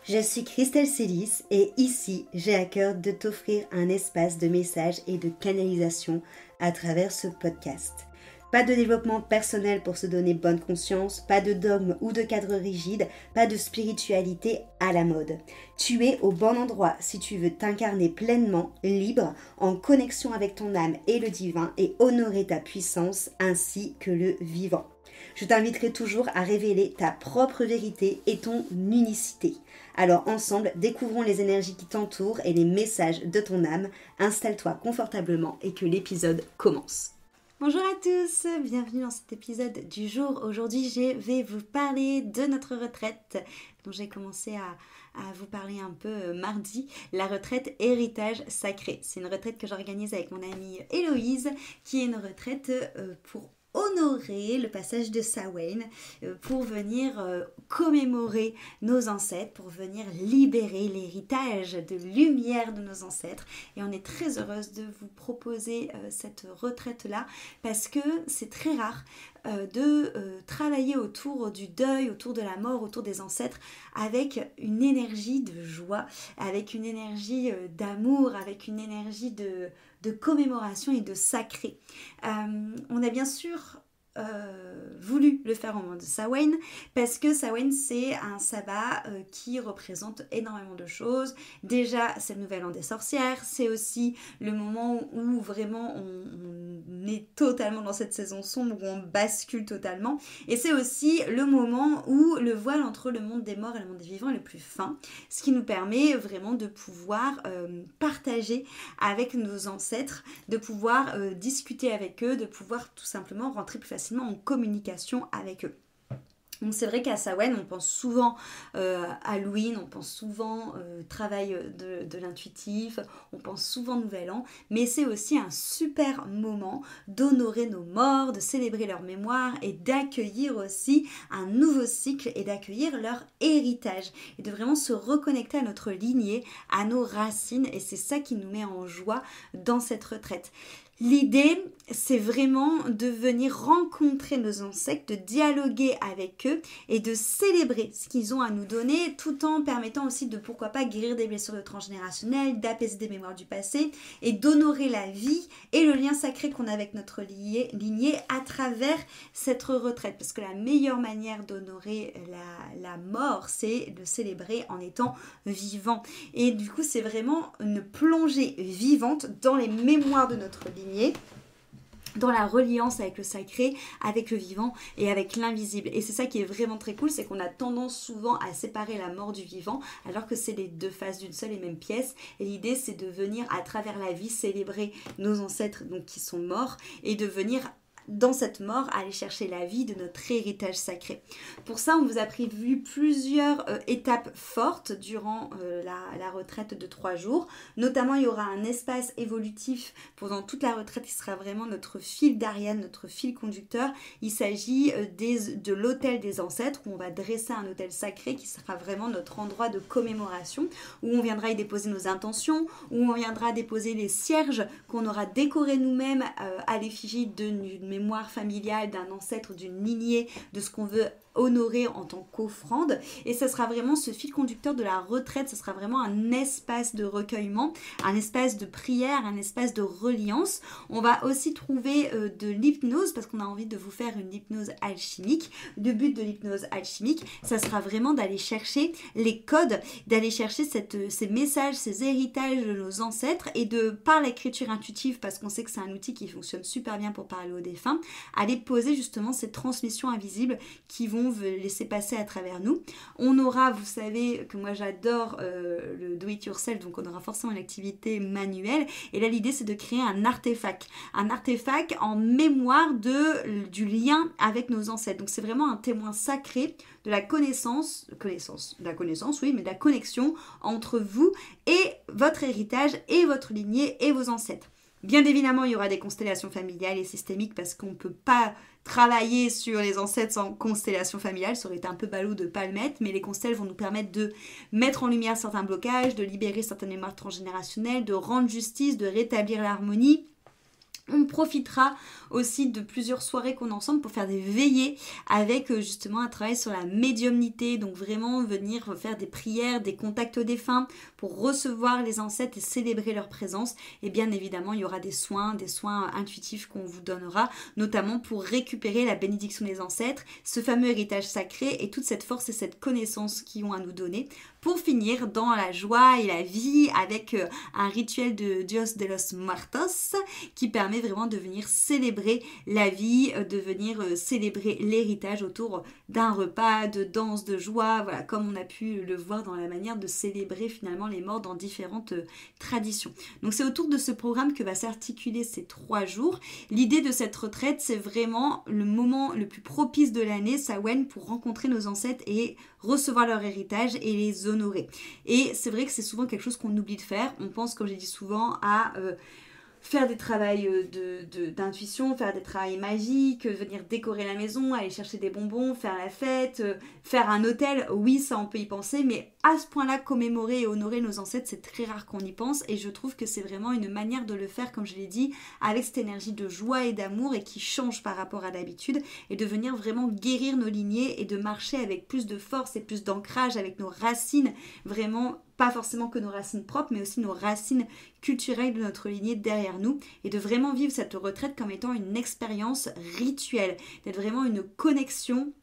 Je suis Christelle Célis et ici, j'ai à cœur de t'offrir un espace de messages et de canalisation à travers ce podcast. Pas de développement personnel pour se donner bonne conscience, pas de dogme ou de cadre rigide, pas de spiritualité à la mode. Tu es au bon endroit si tu veux t'incarner pleinement, libre, en connexion avec ton âme et le divin et honorer ta puissance ainsi que le vivant. Je t'inviterai toujours à révéler ta propre vérité et ton unicité. Alors ensemble, découvrons les énergies qui t'entourent et les messages de ton âme. Installe-toi confortablement et que l'épisode commence. Bonjour à tous, bienvenue dans cet épisode du jour. Aujourd'hui, je vais vous parler de notre retraite dont j'ai commencé à vous parler un peu mardi, la retraite héritage sacré. C'est une retraite que j'organise avec mon amie Héloïse, qui est une retraite pour honorer le passage de Samhain, pour venir commémorer nos ancêtres, pour venir libérer l'héritage de lumière de nos ancêtres. Et on est très heureuse de vous proposer cette retraite-là parce que c'est très rare de travailler autour du deuil, autour de la mort, autour des ancêtres avec une énergie de joie, avec une énergie d'amour, avec une énergie de commémoration et de sacré. On a bien sûr voulu le faire au moment de Samhain parce que Samhain c'est un sabbat qui représente énormément de choses. Déjà c'est le nouvel an des sorcières, c'est aussi le moment où vraiment on est totalement dans cette saison sombre, où on bascule totalement, et c'est aussi le moment où le voile entre le monde des morts et le monde des vivants est le plus fin, ce qui nous permet vraiment de pouvoir partager avec nos ancêtres, de pouvoir discuter avec eux, de pouvoir tout simplement rentrer plus facilement en communication avec eux. Donc c'est vrai qu'à Samhain, on pense souvent Halloween, on pense souvent travail de l'intuitif, on pense souvent Nouvel An, mais c'est aussi un super moment d'honorer nos morts, de célébrer leur mémoire et d'accueillir aussi un nouveau cycle et d'accueillir leur héritage et de vraiment se reconnecter à notre lignée, à nos racines, et c'est ça qui nous met en joie dans cette retraite. L'idée, c'est vraiment de venir rencontrer nos ancêtres, de dialoguer avec eux et de célébrer ce qu'ils ont à nous donner, tout en permettant aussi de, pourquoi pas, guérir des blessures de transgénérationnelles, d'apaiser des mémoires du passé et d'honorer la vie et le lien sacré qu'on a avec notre lignée à travers cette retraite. Parce que la meilleure manière d'honorer la mort, c'est de célébrer en étant vivant. Et du coup, c'est vraiment une plongée vivante dans les mémoires de notre lignée, dans la reliance avec le sacré, avec le vivant et avec l'invisible. Et c'est ça qui est vraiment très cool, c'est qu'on a tendance souvent à séparer la mort du vivant, alors que c'est les deux faces d'une seule et même pièce. Et l'idée, c'est de venir à travers la vie célébrer nos ancêtres donc qui sont morts et de venir dans cette mort, aller chercher la vie de notre héritage sacré. Pour ça, on vous a prévu plusieurs étapes fortes durant la retraite de 3 jours. Notamment, il y aura un espace évolutif pendant toute la retraite qui sera vraiment notre fil d'Ariane, notre fil conducteur. Il s'agit de l'autel des ancêtres, où on va dresser un autel sacré qui sera vraiment notre endroit de commémoration, où on viendra y déposer nos intentions, où on viendra déposer les cierges qu'on aura décorés nous-mêmes à l'effigie d'une mémoire familiale, d'un ancêtre, d'une lignée, de ce qu'on veut honorer en tant qu'offrande. Et ce sera vraiment ce fil conducteur de la retraite, ce sera vraiment un espace de recueillement, un espace de prière, un espace de reliance. On va aussi trouver de l'hypnose, parce qu'on a envie de vous faire une hypnose alchimique. Le but de l'hypnose alchimique, ça sera vraiment d'aller chercher les codes, d'aller chercher ces messages, ces héritages de nos ancêtres, et de, par l'écriture intuitive, parce qu'on sait que c'est un outil qui fonctionne super bien pour parler aux défunts, aller poser justement ces transmissions invisibles qui vont laisser passer à travers nous. On aura, vous savez que moi j'adore le do it yourself, donc on aura forcément une activité manuelle, et là l'idée c'est de créer un artefact en mémoire du lien avec nos ancêtres. Donc c'est vraiment un témoin sacré de la connaissance, oui, mais de la connexion entre vous et votre héritage et votre lignée et vos ancêtres. Bien évidemment, il y aura des constellations familiales et systémiques parce qu'on ne peut pas travailler sur les ancêtres sans constellation familiale. Ça aurait été un peu ballot de ne pas le mettre, mais les constelles vont nous permettre de mettre en lumière certains blocages, de libérer certaines mémoires transgénérationnelles, de rendre justice, de rétablir l'harmonie, On profitera aussi de plusieurs soirées qu'on a ensemble pour faire des veillées avec justement un travail sur la médiumnité, donc vraiment venir faire des prières, des contacts aux défunts pour recevoir les ancêtres et célébrer leur présence. Et bien évidemment, il y aura des soins intuitifs qu'on vous donnera, notamment pour récupérer la bénédiction des ancêtres, ce fameux héritage sacré et toute cette force et cette connaissance qu'ils ont à nous donner, pour finir dans la joie et la vie avec un rituel de Dios de los Muertos qui permet vraiment de venir célébrer la vie, de venir célébrer l'héritage autour d'un repas, de danse, de joie, voilà, comme on a pu le voir dans la manière de célébrer finalement les morts dans différentes traditions. Donc c'est autour de ce programme que va s'articuler ces 3 jours. L'idée de cette retraite, c'est vraiment le moment le plus propice de l'année, Samhain, pour rencontrer nos ancêtres et recevoir leur héritage et les honorer. Et c'est vrai que c'est souvent quelque chose qu'on oublie de faire. On pense, comme j'ai dit souvent, à faire des travails d'intuition, faire des travails magiques, venir décorer la maison, aller chercher des bonbons, faire la fête, faire un hôtel. Oui, ça on peut y penser, mais à ce point-là, commémorer et honorer nos ancêtres, c'est très rare qu'on y pense, et je trouve que c'est vraiment une manière de le faire, comme je l'ai dit, avec cette énergie de joie et d'amour et qui change par rapport à d'habitude, et de venir vraiment guérir nos lignées et de marcher avec plus de force et plus d'ancrage avec nos racines, vraiment pas forcément que nos racines propres, mais aussi nos racines culturelles de notre lignée derrière nous, et de vraiment vivre cette retraite comme étant une expérience rituelle, d'être vraiment une connexion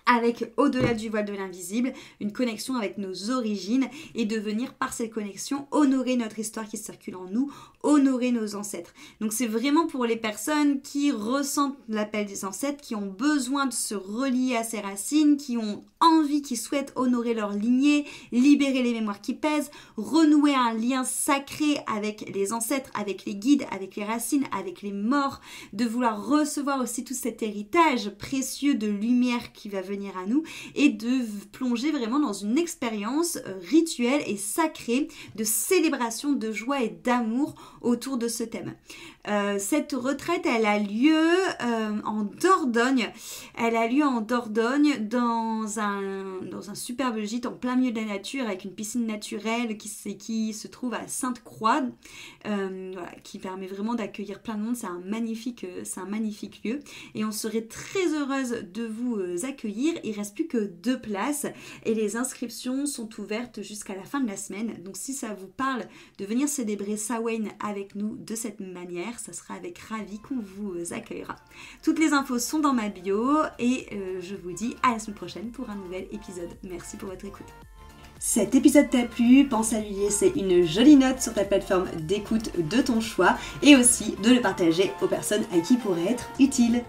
avec, au-delà du voile de l'invisible, une connexion avec nos origines, et de venir par cette connexion honorer notre histoire qui circule en nous, honorer nos ancêtres. Donc c'est vraiment pour les personnes qui ressentent l'appel des ancêtres, qui ont besoin de se relier à ces racines, qui ont envie, qui souhaitent honorer leur lignée, libérer les mémoires qui pèsent, renouer un lien sacré avec les ancêtres, avec les guides, avec les racines, avec les morts, de vouloir recevoir aussi tout cet héritage précieux de lumière qui va venir à nous, et de plonger vraiment dans une expérience rituelle et sacrée de célébration, de joie et d'amour autour de ce thème. Cette retraite, elle a lieu en Dordogne. Elle a lieu en Dordogne dans un superbe gîte en plein milieu de la nature avec une piscine naturelle qui se trouve à Sainte-Croix, voilà, qui permet vraiment d'accueillir plein de monde. C'est un magnifique lieu et on serait très heureuse de vous accueillir. Il ne reste plus que 2 places et les inscriptions sont ouvertes jusqu'à la fin de la semaine. Donc si ça vous parle de venir célébrer Samhain avec nous de cette manière, ça sera avec ravi qu'on vous accueillera. Toutes les infos sont dans ma bio et je vous dis à la semaine prochaine pour un nouvel épisode. Merci pour votre écoute. Cet épisode t'a plu, pense à lui laisser une jolie note sur ta plateforme d'écoute de ton choix et aussi de le partager aux personnes à qui il pourrait être utile.